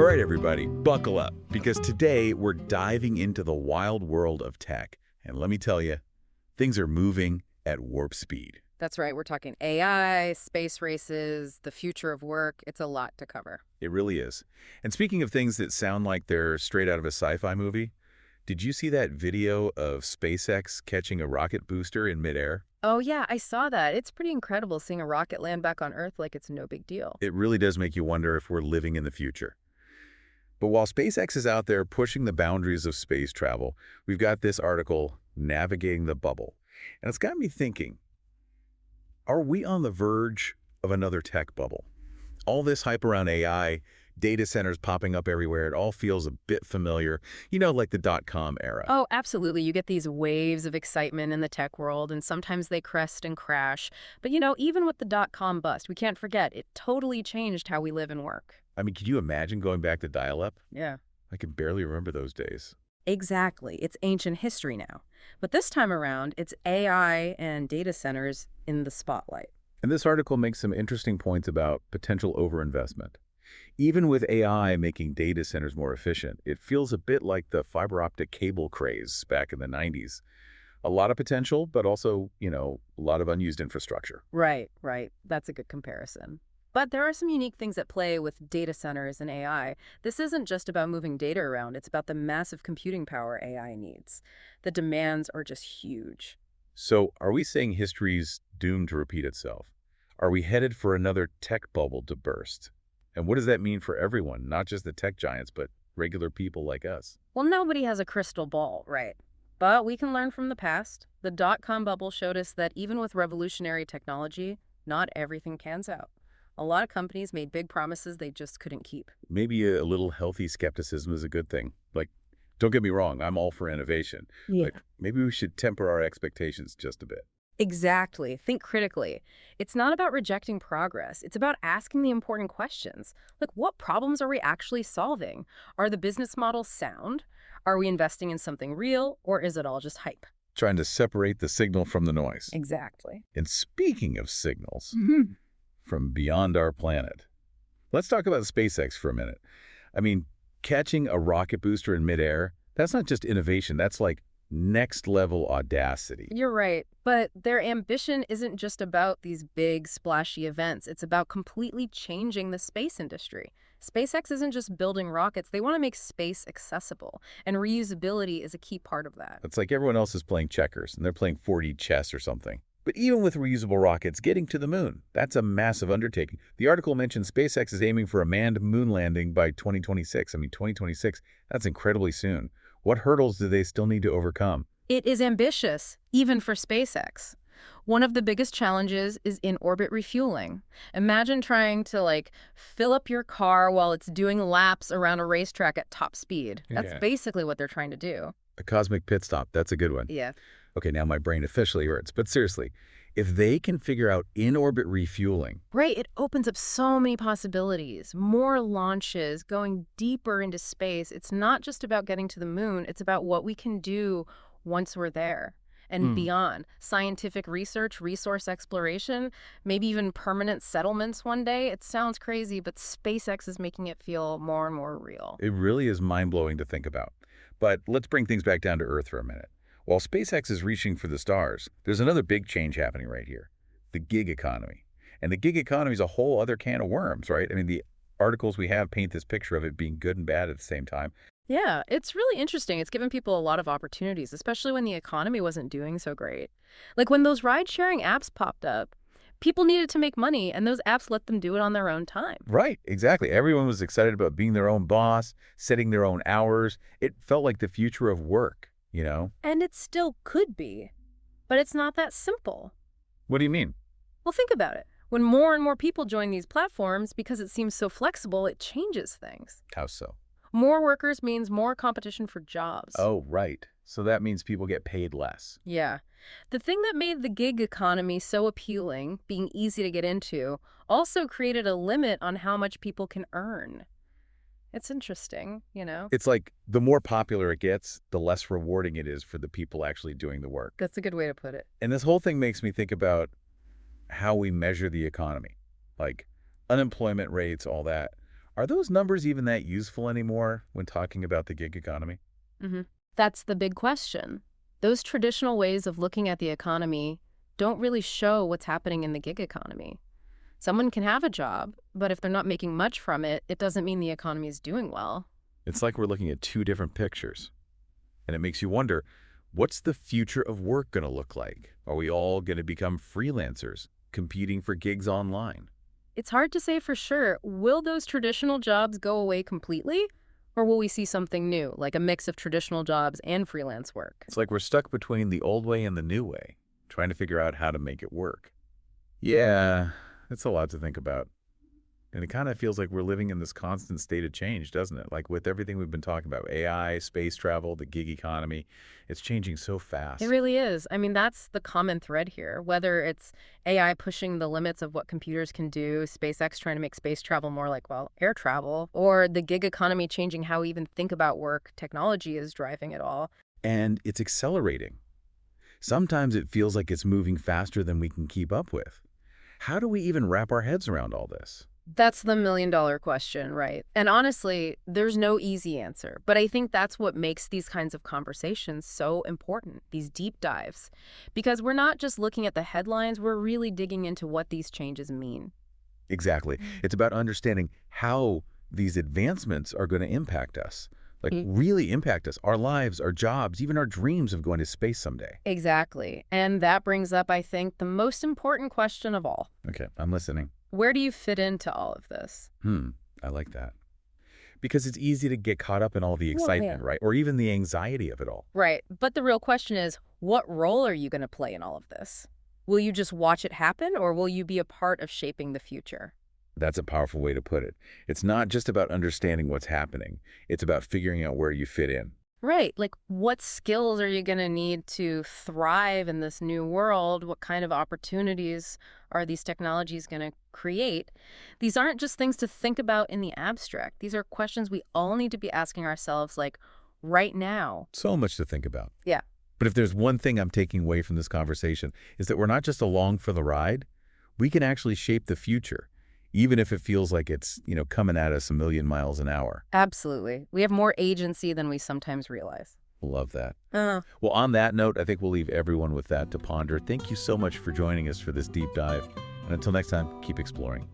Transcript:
All right, everybody, buckle up, because today we're diving into the wild world of tech. And let me tell you, things are moving at warp speed. That's right. We're talking AI, space races, the future of work. It's a lot to cover. It really is. And speaking of things that sound like they're straight out of a sci-fi movie, did you see that video of SpaceX catching a rocket booster in midair? Oh, yeah, I saw that. It's pretty incredible seeing a rocket land back on Earth like it's no big deal. It really does make you wonder if we're living in the future. But while SpaceX is out there pushing the boundaries of space travel, we've got this article, Navigating the Bubble. And it's got me thinking, are we on the verge of another tech bubble? All this hype around AI, data centers popping up everywhere, it all feels a bit familiar, like the dot-com era. Oh, absolutely. You get these waves of excitement in the tech world, and sometimes they crest and crash. But, even with the dot-com bust, we can't forget, it totally changed how we live and work. I mean, could you imagine going back to dial-up? Yeah. I can barely remember those days. Exactly. It's ancient history now. But this time around, it's AI and data centers in the spotlight. And this article makes some interesting points about potential overinvestment. Even with AI making data centers more efficient, it feels a bit like the fiber optic cable craze back in the 90s. A lot of potential, but also, a lot of unused infrastructure. Right. That's a good comparison. But there are some unique things at play with data centers and AI. This isn't just about moving data around. It's about the massive computing power AI needs. The demands are just huge. So are we saying history's doomed to repeat itself? Are we headed for another tech bubble to burst? And what does that mean for everyone, not just the tech giants, but regular people like us? Well, nobody has a crystal ball, right? But we can learn from the past. The dot-com bubble showed us that even with revolutionary technology, not everything pans out. A lot of companies made big promises they just couldn't keep. Maybe a little healthy skepticism is a good thing. Like, don't get me wrong, I'm all for innovation. Yeah. But maybe we should temper our expectations just a bit. Exactly. Think critically. It's not about rejecting progress. It's about asking the important questions. Like, what problems are we actually solving? Are the business models sound? Are we investing in something real, or is it all just hype? Trying to separate the signal from the noise. Exactly. And speaking of signals, from beyond our planet, let's talk about SpaceX for a minute. I mean, catching a rocket booster in midair, that's not just innovation, that's like next-level audacity. You're right, but their ambition isn't just about these big, splashy events. It's about completely changing the space industry. SpaceX isn't just building rockets. They want to make space accessible, and reusability is a key part of that. It's like everyone else is playing checkers, and they're playing 4D chess or something. But even with reusable rockets, getting to the moon, that's a massive undertaking. The article mentioned SpaceX is aiming for a manned moon landing by 2026. I mean, 2026, that's incredibly soon. What hurdles do they still need to overcome? It is ambitious, even for SpaceX. One of the biggest challenges is in-orbit refueling. Imagine trying to, fill up your car while it's doing laps around a racetrack at top speed. That's basically what they're trying to do. A cosmic pit stop, that's a good one. Yeah. Okay, now my brain officially hurts. But seriously, if they can figure out in-orbit refueling... Right, it opens up so many possibilities. More launches, going deeper into space. It's not just about getting to the moon. It's about what we can do once we're there and beyond. Scientific research, resource exploration, maybe even permanent settlements one day. It sounds crazy, but SpaceX is making it feel more and more real. It really is mind-blowing to think about. But let's bring things back down to Earth for a minute. While SpaceX is reaching for the stars, there's another big change happening right here, the gig economy. And the gig economy is a whole other can of worms, right? I mean, the articles we have paint this picture of it being good and bad at the same time. Yeah, it's really interesting. It's given people a lot of opportunities, especially when the economy wasn't doing so great. Like when those ride-sharing apps popped up, people needed to make money, and those apps let them do it on their own time. Right, exactly. Everyone was excited about being their own boss, setting their own hours. It felt like the future of work. And it still could be, but it's not that simple. What do you mean? Well, think about it. When more and more people join these platforms, because it seems so flexible, it changes things. How so? More workers means more competition for jobs. Oh, right. So that means people get paid less. Yeah. The thing that made the gig economy so appealing, being easy to get into, also created a limit on how much people can earn. It's interesting, It's like the more popular it gets, the less rewarding it is for the people actually doing the work. That's a good way to put it. And this whole thing makes me think about how we measure the economy. Like unemployment rates, all that. Are those numbers even that useful anymore when talking about the gig economy? hmm That's the big question. Those traditional ways of looking at the economy don't really show what's happening in the gig economy. Someone can have a job, but if they're not making much from it, it doesn't mean the economy is doing well. It's like we're looking at two different pictures. And it makes you wonder, what's the future of work going to look like? Are we all going to become freelancers, competing for gigs online? It's hard to say for sure. Will those traditional jobs go away completely? Or will we see something new, like a mix of traditional jobs and freelance work? It's like we're stuck between the old way and the new way, trying to figure out how to make it work. Yeah, that's a lot to think about. And it kind of feels like we're living in this constant state of change, doesn't it? Like with everything we've been talking about, AI, space travel, the gig economy, it's changing so fast. It really is. I mean, that's the common thread here, whether it's AI pushing the limits of what computers can do, SpaceX trying to make space travel more like, well, air travel, or the gig economy changing how we even think about work. Technology is driving it all. And it's accelerating. Sometimes it feels like it's moving faster than we can keep up with. How do we even wrap our heads around all this? That's the million-dollar question, right? And honestly, there's no easy answer. But I think that's what makes these kinds of conversations so important, these deep dives. Because we're not just looking at the headlines, we're really digging into what these changes mean. Exactly. It's about understanding how these advancements are going to impact us. Like really impact us, our lives, our jobs, even our dreams of going to space someday. Exactly. And that brings up, I think, the most important question of all. Okay, I'm listening. Where do you fit into all of this? I like that. Because it's easy to get caught up in all the excitement, right? Or even the anxiety of it all. Right. But the real question is, what role are you going to play in all of this? Will you just watch it happen, or will you be a part of shaping the future? That's a powerful way to put it. It's not just about understanding what's happening. It's about figuring out where you fit in. Right. Like, what skills are you going to need to thrive in this new world? What kind of opportunities are these technologies going to create? These aren't just things to think about in the abstract. These are questions we all need to be asking ourselves, like, right now. So much to think about. Yeah. But if there's one thing I'm taking away from this conversation, is that we're not just along for the ride. We can actually shape the future, even if it feels like it's, coming at us a million miles an hour. Absolutely. We have more agency than we sometimes realize. Love that. Well, on that note, I think we'll leave everyone with that to ponder. Thank you so much for joining us for this deep dive. And until next time, keep exploring.